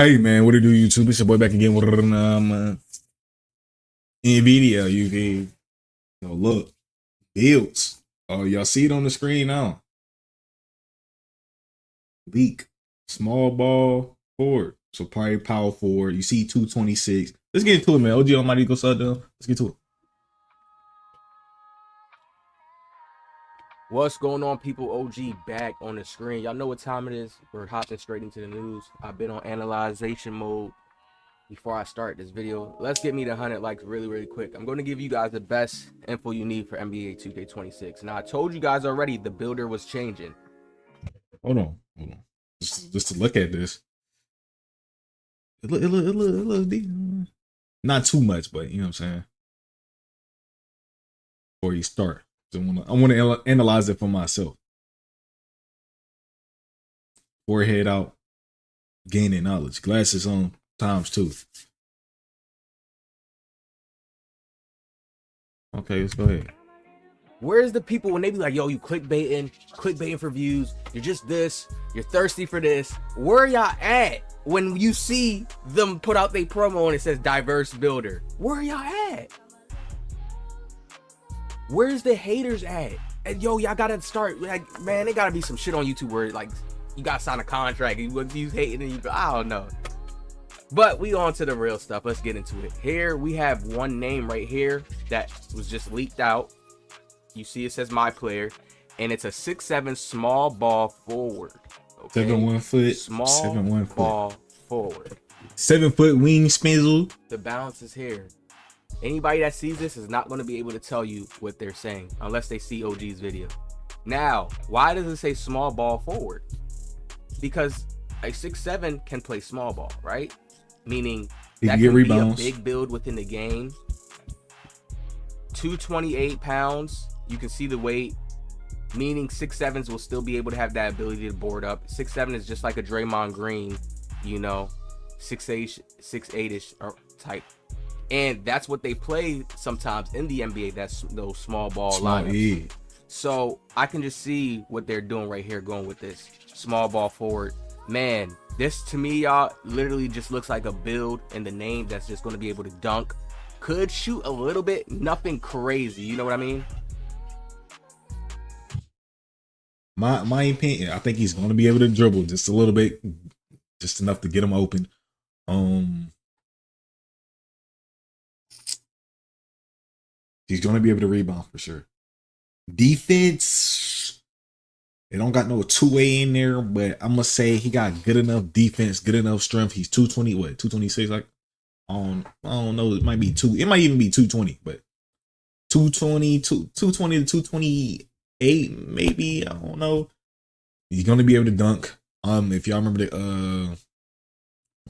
Hey man, what it do, YouTube? It's your boy back again with NVIDIA. You can look builds. Oh, y'all see it on the screen now. Leak, small ball forward. So probably power forward. You see 226. Let's get into it, man. OG Almighty go side down. Let's get to it. What's going on, people? OG back on the screen. Y'all know what time it is. We're hopping straight into the news. I've been on analyzation mode before I start this video. Let's get me to 100 likes really quick. I'm going to give you guys the best info you need for NBA 2K26. Now, I told you guys already the builder was changing. Hold on. Just to look at this. It looks decent. Not too much, but you know what I'm saying. Before you start. I want to analyze it for myself. Forehead out, gaining knowledge. Glasses on ×2. Okay, let's go ahead. Where's the people when they be like, yo, you clickbaiting for views, you're just this, you're thirsty for this. Where y'all at when you see them put out their promo and it says diverse builder? Where y'all at? Where's the haters at? And yo, y'all gotta start, like, man, there gotta be some shit on YouTube where like you gotta sign a contract and you hating and I don't know. But we on to the real stuff. Let's get into it. Here we have one name right here that was just leaked out. You see it says MyPlayer, and it's a 6'7" small ball forward. Okay? 7'1" foot. Small 7'1" ball forward. 7 foot wing spindle. The balance is here. Anybody that sees this is not going to be able to tell you what they're saying unless they see OG's video. Now, why does it say small ball forward? Because a 6'7" can play small ball, right? Meaning that can be a big build within the game. 228 pounds. You can see the weight. Meaning 6'7s will still be able to have that ability to board up. 6'7 is just like a Draymond Green, you know, 6'8ish type. And that's what they play sometimes in the NBA. That's those small ball lineups. So I can just see what they're doing right here, going with this small ball forward. Man, this to me, y'all, literally just looks like a build in the name that's just going to be able to dunk. Could shoot a little bit, nothing crazy. You know what I mean? My opinion, I think he's going to be able to dribble just a little bit, just enough to get him open. He's going to be able to rebound for sure. Defense, they don't got no two-way in there, but I'm going to say he got good enough defense, good enough strength. He's 220, what, 226? Like, I don't know. It might be it might even be 220, but 220 to 228, maybe. I don't know. He's going to be able to dunk. If y'all remember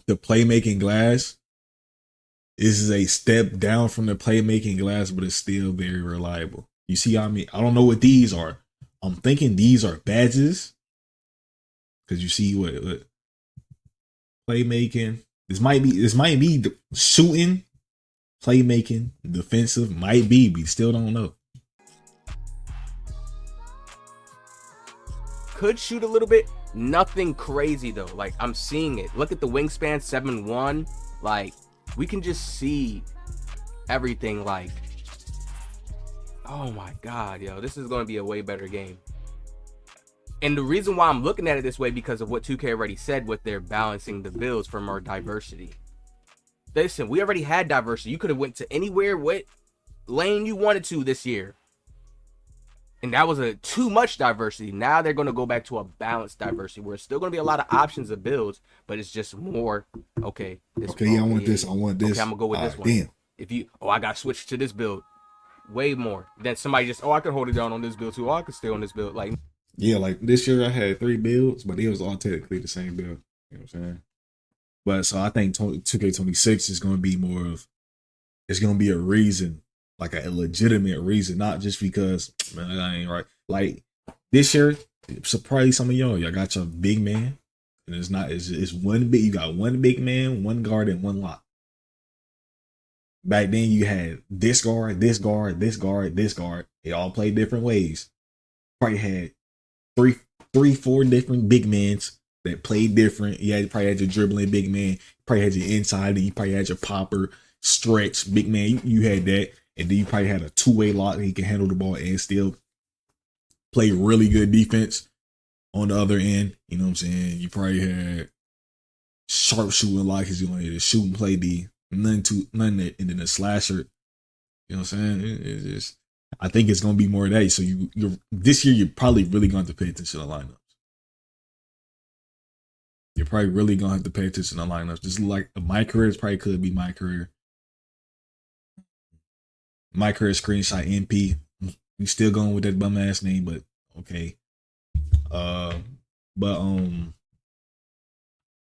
the playmaking glass, this is a step down from the playmaking glass, but it's still very reliable. You see how I mean? I don't know what these are. I'm thinking these are badges. Because you see what playmaking. This might be the shooting, playmaking, defensive, might be. We still don't know. Could shoot a little bit. Nothing crazy though. Like, I'm seeing it. Look at the wingspan, 7'1". Like, we can just see everything. Like, oh my god, yo, this is going to be a way better game. And the reason why I'm looking at it this way, because of what 2K already said with their balancing the builds for more diversity. Listen, we already had diversity. You could have went to anywhere, what lane you wanted to this year, and that was a too much diversity. Now they're going to go back to a balanced diversity where it's still going to be a lot of options of builds, but it's just more, okay, this, okay, yeah, I want this. Okay, I'm gonna go with this one. Damn. If you, I got to switch to this build, way more than somebody just, I can hold it down on this build too. I can stay on this build. Like, yeah, like this year I had 3 builds, but it was all technically the same build. You know what I'm saying? But so I think 2K26 is going to be more of, it's going to be a reason, like a legitimate reason, not just because, man, that ain't right. Like this year, surprise some of y'all got your big man, and it's one big. You got one big man, one guard, and one lock. Back then you had this guard, this guard, this guard, this guard. They all played different ways. Probably had three, 4 different big men that played different. You probably had your dribbling big man, you probably had your inside, and you probably had your popper, stretch, big man. You had that. And then you probably had a two-way lock that he can handle the ball and still play really good defense on the other end. You know what I'm saying? You probably had sharp shooting lock because you only had a shoot and play D. None that, and then a slasher. You know what I'm saying? It's just, I think it's gonna be more of that. So you're this year you're probably really gonna have to pay attention to lineups. You're probably really gonna have to pay attention to lineups. Just like my career, it probably could be my career. My career screenshot NP. We still going with that bum ass name, but okay.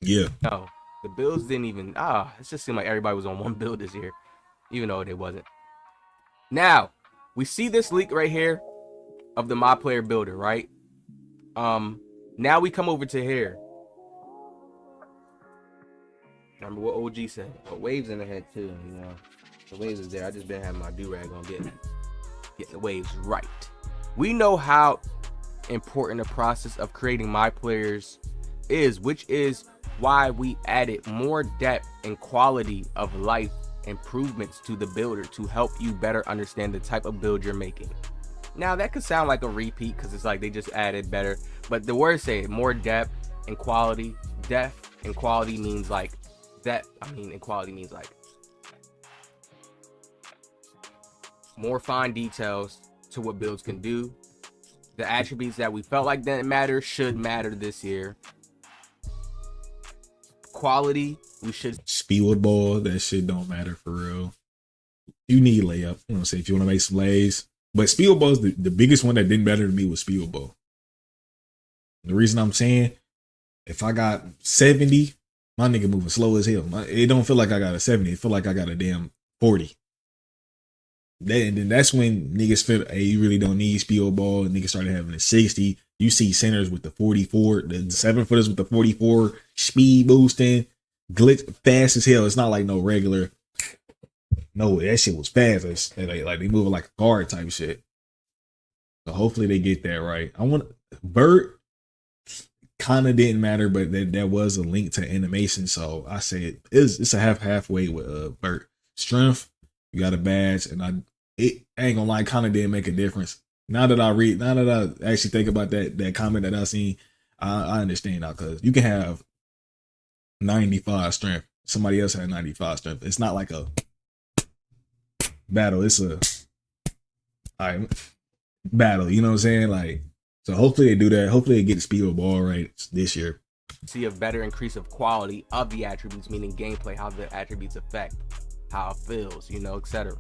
Yeah. No, the builds didn't even. It just seemed like everybody was on one build this year, even though they wasn't. Now we see this leak right here of the MyPlayer builder, right? Now we come over to here. Remember what OG said? But waves in the head too, you know. The waves is there. I just been having my do-rag on getting the waves right. We know how important the process of creating MyPlayers is, which is why we added more depth and quality of life improvements to the builder to help you better understand the type of build you're making. Now that could sound like a repeat because it's like they just added better, but the words say more depth and quality. Depth and quality means like that. I mean, and quality means like more fine details to what builds can do. The attributes that we felt like didn't matter should matter this year. Quality, we should. Speed with ball, that shit don't matter for real. You need layup. You know what I'm saying? If you want to make some lays. But speed with ball is the biggest one that didn't matter to me was speed with ball. The reason I'm saying, if I got 70, my nigga moving slow as hell. It don't feel like I got a 70. It feel like I got a damn 40. And then that's when niggas feel, hey, you really don't need speed with ball. And niggas started having a 60. You see centers with the 44, the 7-footers with the 44, speed boosting, glitch fast as hell. It's not like no regular. No, that shit was fast. Like they moving like a guard type shit. So hopefully they get that right. Bert kind of didn't matter, but there was a link to animation. So I said it's a halfway with Bert. Strength, you got a badge, and it ain't gonna lie, kind of didn't make a difference. Now that I actually think about that comment that I seen, I understand now, because you can have 95 strength. Somebody else had 95 strength. It's not like a battle. It's a battle. You know what I'm saying? Like, so hopefully they do that. Hopefully they get the speed of the ball right this year. See a better increase of quality of the attributes, meaning gameplay, how the attributes affect, how it feels, you know, etc.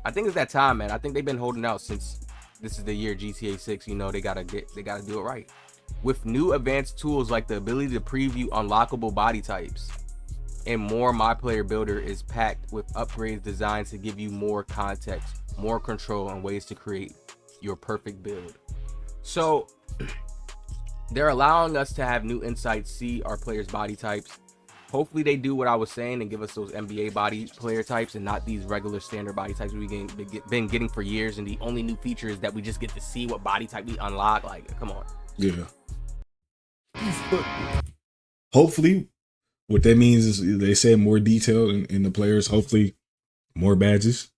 I think it's that time, man. I think they've been holding out since this is the year GTA 6. You know, they gotta do it right. With new advanced tools like the ability to preview unlockable body types, and more, MyPlayer Builder is packed with upgrades designed to give you more context, more control, and ways to create your perfect build. So they're allowing us to have new insights, see our players' body types. Hopefully they do what I was saying and give us those NBA body player types and not these regular standard body types we've been getting for years. And the only new feature is that we just get to see what body type we unlock. Like, come on. Yeah. Hopefully, what that means is they say more detail in the players. Hopefully, more badges.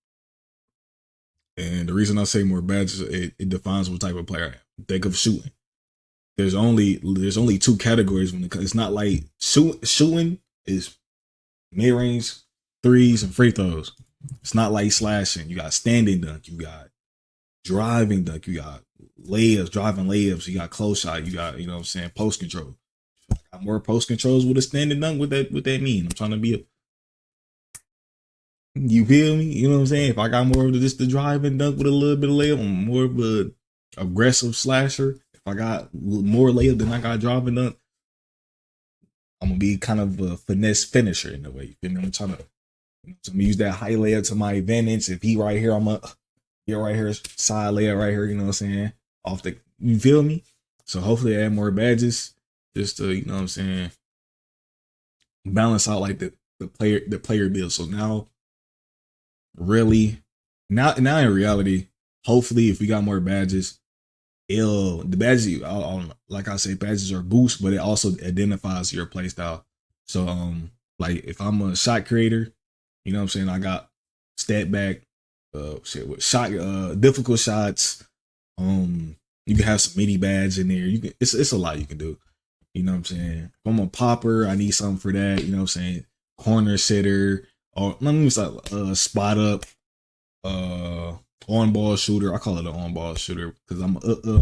And the reason I say more badges, it defines what type of player I am. Think of shooting. There's only two categories when it's not like shooting is mid-range, threes, and free throws. It's not like slashing. You got standing dunk, you got driving dunk, you got driving layups, you got close shot, you got, you know what I'm saying, post control. I got more post controls with a standing dunk. What that mean? I'm trying to be you feel me? You know what I'm saying? If I got more of just the driving dunk with a little bit of layup, I'm more of a aggressive slasher. If I got more layup than I got driving dunk, I'm gonna be kind of a finesse finisher in a way. You know, I'm trying to use that high layup to my advantage. If he right here, I'm gonna get right here, side layup right here. You know what I'm saying? You feel me? So hopefully I add more badges just to, you know what I'm saying, balance out like the player build. So now in reality, hopefully if we got more badges, the badges, like I say, badges are boosts, but it also identifies your play style. So like if I'm a shot creator, you know what I'm saying, I got stat back, with shot, difficult shots. You can have some mini badge in there. You can, it's a lot you can do. You know what I'm saying? If I'm a popper, I need something for that. You know what I'm saying? Corner sitter, or let me like spot up, on ball shooter. I call it an on ball shooter because I'm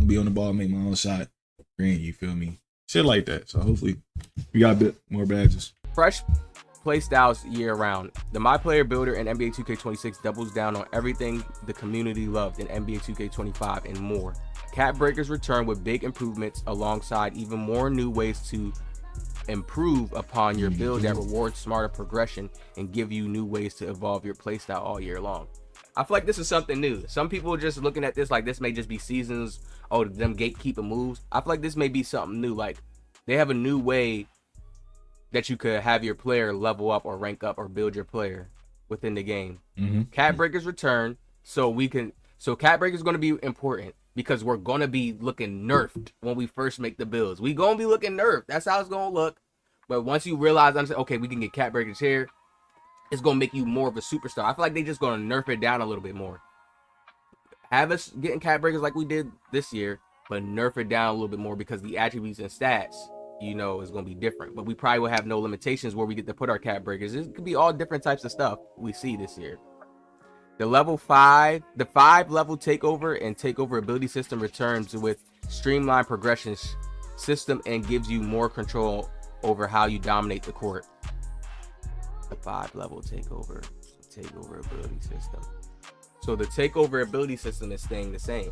be on the ball, make my own shot. Green, you feel me? Shit like that. So hopefully we got a bit more badges. Fresh play styles year round. The MyPlayer builder in NBA 2K26 doubles down on everything the community loved in NBA 2K25 and more. Cap breakers return with big improvements alongside even more new ways to improve upon your build that reward smarter progression and give you new ways to evolve your playstyle all year long. I feel like this is something new. Some people are just looking at this like this may just be seasons, oh, them gatekeeper moves. I feel like this may be something new. Like they have a new way that you could have your player level up or rank up or build your player within the game. Cap breakers return, so cap breakers is going to be important because we're going to be looking nerfed when we first make the builds. We going to be looking nerfed. That's how it's going to look. But once you realize, okay, we can get cap breakers here, it's going to make you more of a superstar. I feel like they just going to nerf it down a little bit more. Have us getting cap breakers like we did this year, but nerf it down a little bit more because the attributes and stats, you know, is going to be different. But we probably will have no limitations where we get to put our cap breakers. It could be all different types of stuff we see this year. The 5 level takeover and takeover ability system returns with streamlined progression system and gives you more control over how you dominate the court. The 5 level takeover ability system. So the takeover ability system is staying the same.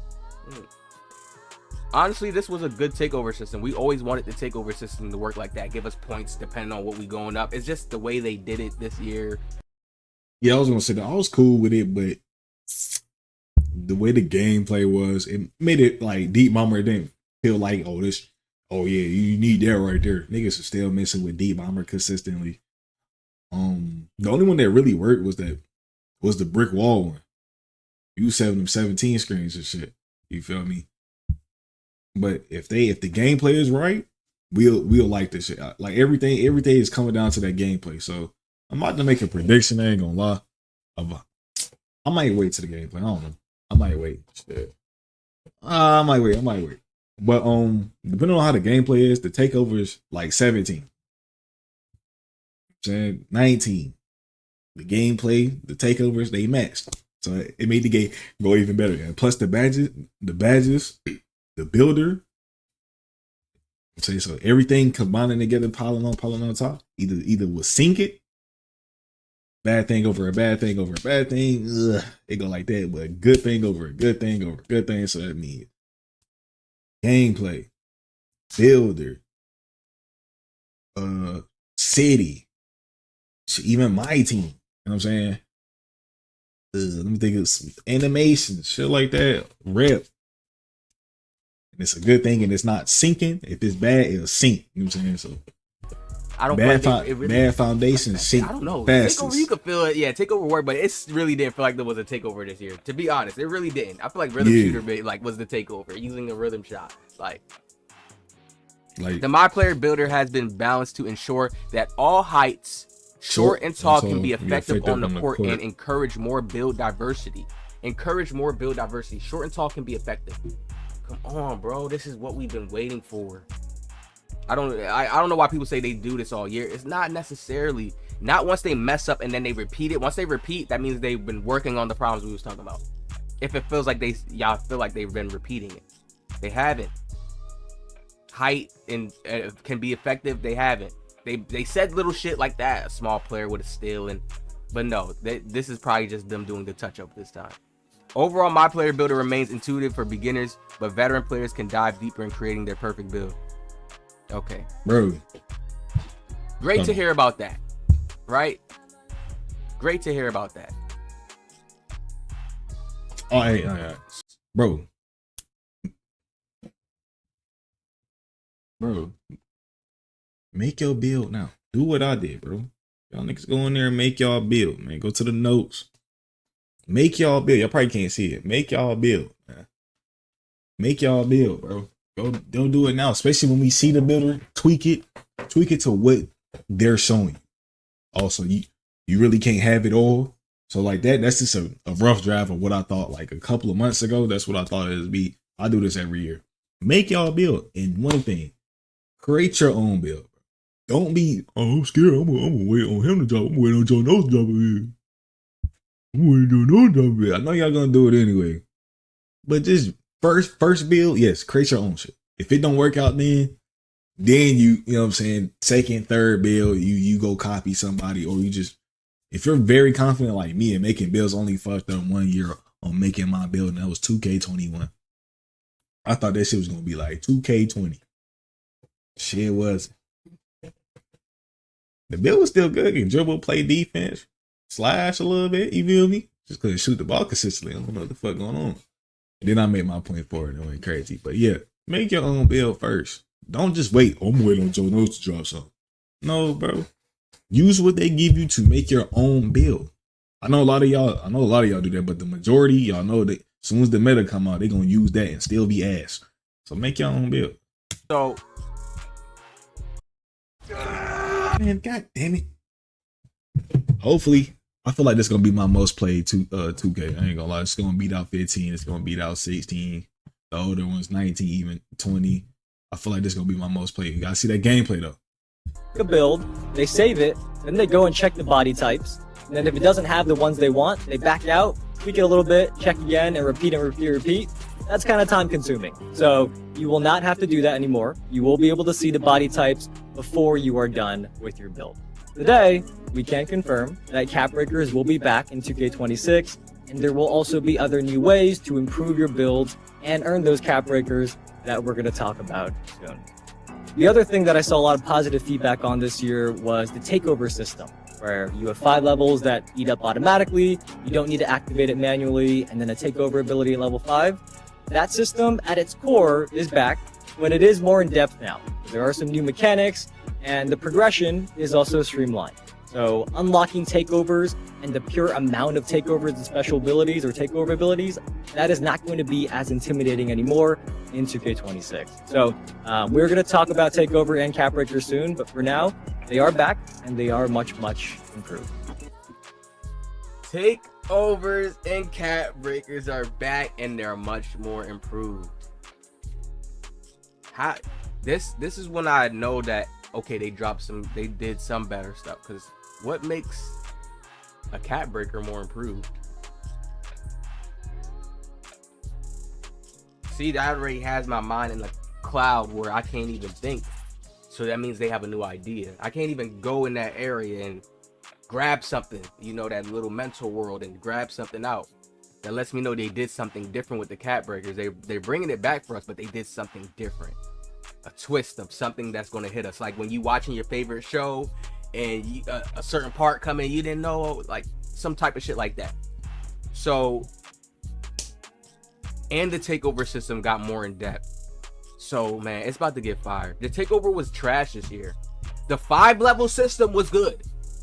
Honestly, this was a good takeover system. We always wanted the takeover system to work like that. Give us points depending on what we going up. It's just the way they did it this year. Yeah, I was gonna say that I was cool with it, but the way the gameplay was, it made it like Deep Bomber didn't feel like, oh yeah, you need that right there. Niggas are still messing with Deep Bomber consistently. The only one that really worked was the brick wall one. You was having them 17 screens and shit. You feel me? But if the gameplay is right, we'll like this shit. Like everything is coming down to that gameplay. So I'm about to make a prediction. I ain't gonna lie. I might wait to the gameplay. I don't know. I might wait. Shit. I might wait. But depending on how the gameplay is, the takeover is like 17. 19. The gameplay, the takeovers, they matched. So it made the game go even better. And plus the badges, the builder. So everything combining together, piling on top. Either will sink it. Bad thing over a bad thing over a bad thing. It go like that. But a good thing over a good thing over a good thing. So that means gameplay, builder, city, even my team. You know what I'm saying? Let me think of some animation, shit like that. Rep. And it's a good thing and it's not sinking. If it's bad, it'll sink. You know what I'm saying? So I don't bad foundation sink. I don't know. Fastest. Takeover, you could feel it. Yeah, takeover worked, but it really didn't feel like there was a takeover this year. To be honest, it really didn't. I feel like rhythm shooter was the takeover using the rhythm shot. Like the MyPlayer builder has been balanced to ensure that all heights, short and tall, can be effective on the court and encourage more build diversity. Short and tall can be effective. Come on, bro. This is what we've been waiting for. I don't know why people say they do this all year. It's not necessarily. Not once they mess up and then they repeat it. Once they repeat, that means they've been working on the problems we was talking about. If it feels like y'all feel like they've been repeating it, they haven't. Height and can be effective. They haven't. They said little shit like that. A small player with a steal, but no, this is probably just them doing the touch up this time. Overall, MyPlayer builder remains intuitive for beginners, but veteran players can dive deeper in creating their perfect build. Okay, bro. Great to hear about that, right? Great to hear about that. All right. Bro, make your build now. Do what I did, bro. Y'all niggas go in there and make y'all build, man. Go to the notes. Make y'all build. Y'all probably can't see it. Make y'all build, man. Make y'all build, bro. Don't do it now, especially when we see the builder tweak it to what they're showing. Also, you really can't have it all. So like that's just a rough draft of what I thought like a couple of months ago. That's what I thought it would be. I do this every year. Make y'all build. And one thing, create your own build. Don't be, I'm scared. I'm gonna wait on him to drop. I'm waiting on Joe Nose to drop it. I'm waiting on Joe Nose to drop it. I know y'all gonna do it anyway. But just first build, yes, create your own shit. If it don't work out then you know what I'm saying, second, third build, you go copy somebody, or you just, if you're very confident like me and making builds, only fucked up 1 year on making my build, and that was 2K21. I thought that shit was gonna be like 2K20. Shit was. The build was still good. You can dribble, play defense, slash a little bit, you feel me? Just couldn't shoot the ball consistently. I don't know what the fuck going on. And then I made my point for it and it went crazy. But yeah, make your own build first. Don't just wait. Oh, I'm waiting on Joe Nose to drop something. No, bro. Use what they give you to make your own build. I know a lot of y'all do that, but the majority, y'all know that as soon as the meta come out, they're gonna use that and still be ass. So make your own build. So man, god damn it. Hopefully, I feel like this is gonna be my most played 2K. I ain't gonna lie, it's gonna beat out 15, it's gonna beat out 16. The older ones, 19, even 20. I feel like this is gonna be my most played. You gotta see that gameplay though. A build, they save it, then they go and check the body types, and then if it doesn't have the ones they want, they back out, tweak it a little bit, check again, and repeat. That's kind of time consuming. So you will not have to do that anymore. You will be able to see the body types before you are done with your build. Today, we can confirm that cap breakers will be back in 2K26, and there will also be other new ways to improve your builds and earn those cap breakers that we're going to talk about soon. The other thing that I saw a lot of positive feedback on this year was the takeover system, where you have 5 levels that eat up automatically, you don't need to activate it manually, and then a takeover ability at level 5. That system at its core is back, but it is more in depth now. There are some new mechanics, and the progression is also streamlined. So unlocking takeovers and the pure amount of takeovers and special abilities or takeover abilities, that is not going to be as intimidating anymore in 2K26. So we're going to talk about takeover and cap breakers soon, but for now, they are back and they are much, much improved. takeovers and cap breakers are back and they're much more improved. This is when I know that okay, they did some better stuff, because what makes a cap breaker more improved? See, that already has my mind in a cloud where I can't even think. So that means they have a new idea. I can't even go in that area and grab something, you know, that little mental world, and grab something out. That lets me know they did something different with the cap breakers. They're bringing it back for us, but they did something different. A twist of something that's going to hit us. Like when you watching your favorite show and a certain part come in, you didn't know, like some type of shit like that. So, and the takeover system got more in depth. So man, it's about to get fired. The takeover was trash this year. The 5-level system was good.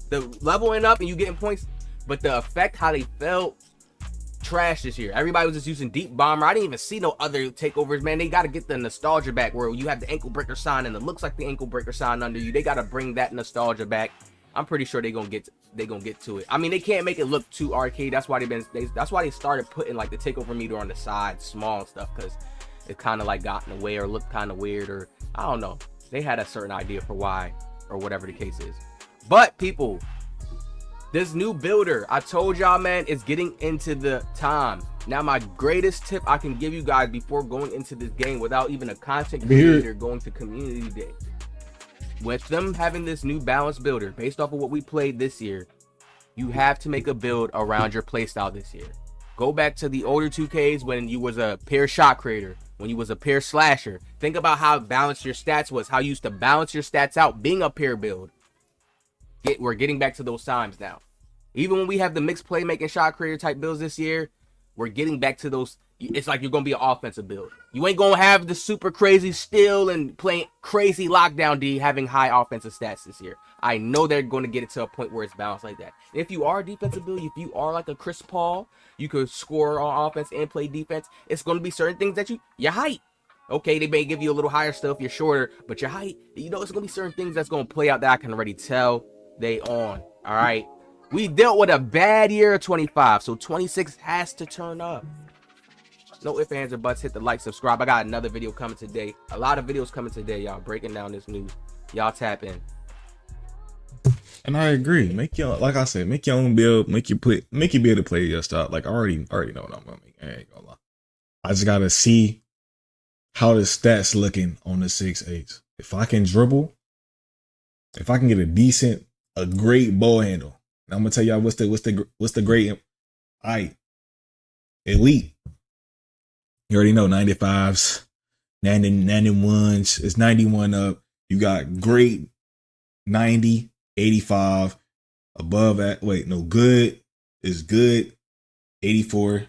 The leveling up and you getting points, but the effect, how they felt, trash this year. Everybody was just using Deep Bomber. I didn't even see no other takeovers, man. They got to get the nostalgia back where you have the ankle breaker sign and it looks like the ankle breaker sign under you. They got to bring that nostalgia back. I'm pretty sure they're gonna get to it. I mean, they can't make it look too arcade. That's why that's why they started putting like the takeover meter on the side, small and stuff, because it kind of like got in the way or looked kind of weird, or I don't know. They had a certain idea for why or whatever the case is. But people, this new builder, I told y'all, man, it's getting into the time. Now, my greatest tip I can give you guys before going into this game without even a content creator going to community day. With them having this new balanced builder based off of what we played this year, you have to make a build around your playstyle this year. Go back to the older 2Ks when you was a pair shot creator, when you was a pair slasher. Think about how balanced your stats was, how you used to balance your stats out being a pair build. We're getting back to those times now. Even when we have the mixed playmaking shot creator type builds this year, we're getting back to those. It's like you're going to be an offensive build. You ain't going to have the super crazy steal and playing crazy lockdown D having high offensive stats this year. I know they're going to get it to a point where it's balanced like that. And if you are a defensive build, if you are like a Chris Paul, you could score on offense and play defense. It's going to be certain things that your height. Okay, they may give you a little higher stuff, you're shorter, but your height, you know, it's going to be certain things that's going to play out that I can already tell they on. All right. We dealt with a bad year of 25, so 26 has to turn up. No ifs, ands, or buts. Hit the like, subscribe. I got another video coming today. A lot of videos coming today, y'all. Breaking down this news. Y'all tap in. And I agree. Make your, like I said, make your own build. Make you be able to play your style. Like I already know what I'm gonna make. I ain't gonna lie. I just gotta see how the stats looking on the 6'8". If I can dribble, if I can get a great ball handle. And I'm gonna tell y'all what's the great. All right, elite. You already know 95s, 91s. It's 91 up. You got great 90, 85 above that. Wait, no, good is good. 84,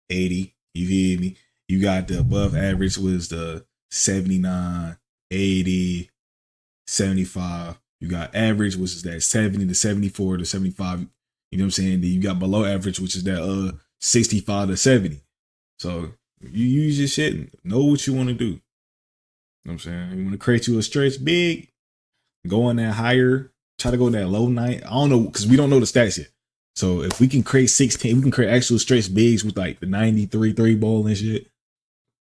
80. You feel me? You got the above average was the 79, 80, 75. You got average, which is that 70 to 74 to 75. You know what I'm saying? Then you got below average, which is that 65 to 70. So you use your shit and know what you want to do. You know what I'm saying? You want to create you a stretch big, go in that higher, try to go in that low 9. I don't know, because we don't know the stats yet. So if we can create 16, we can create actual stretch bigs with like the 93 3 ball and shit.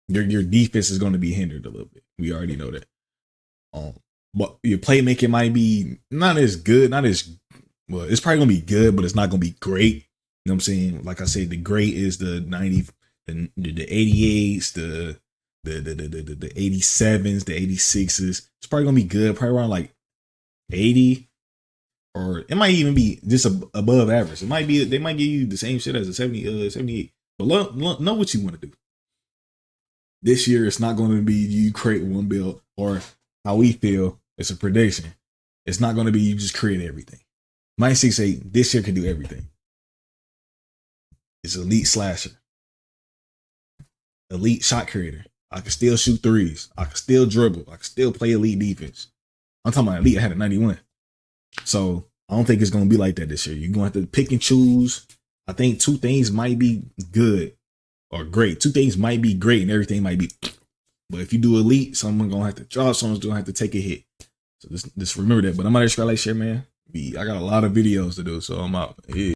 Your defense is going to be hindered a little bit. We already know that. But your playmaking might be not as good, well, it's probably going to be good, but it's not going to be great. You know what I'm saying? Like I said, the great is the 90, the 88s, the 87s, the 86s. It's probably going to be good, probably around like 80, or it might even be just above average. It might be, they might give you the same shit as a 70, 78. But know what you want to do. This year, it's not going to be you create one build, or how we feel. It's a prediction. It's not going to be you just create everything. My 6'8" this year can do everything. It's elite slasher, elite shot creator. I can still shoot threes. I can still dribble. I can still play elite defense. I'm talking about elite. I had a 91. So I don't think it's going to be like that this year. You're going to have to pick and choose. I think two things might be good or great. Two things might be great and everything might be. But if you do elite, someone's going to have to drop. Someone's going to have to take a hit. So just remember that. But I'm out here, like, share, man. I got a lot of videos to do, so I'm out. Yeah.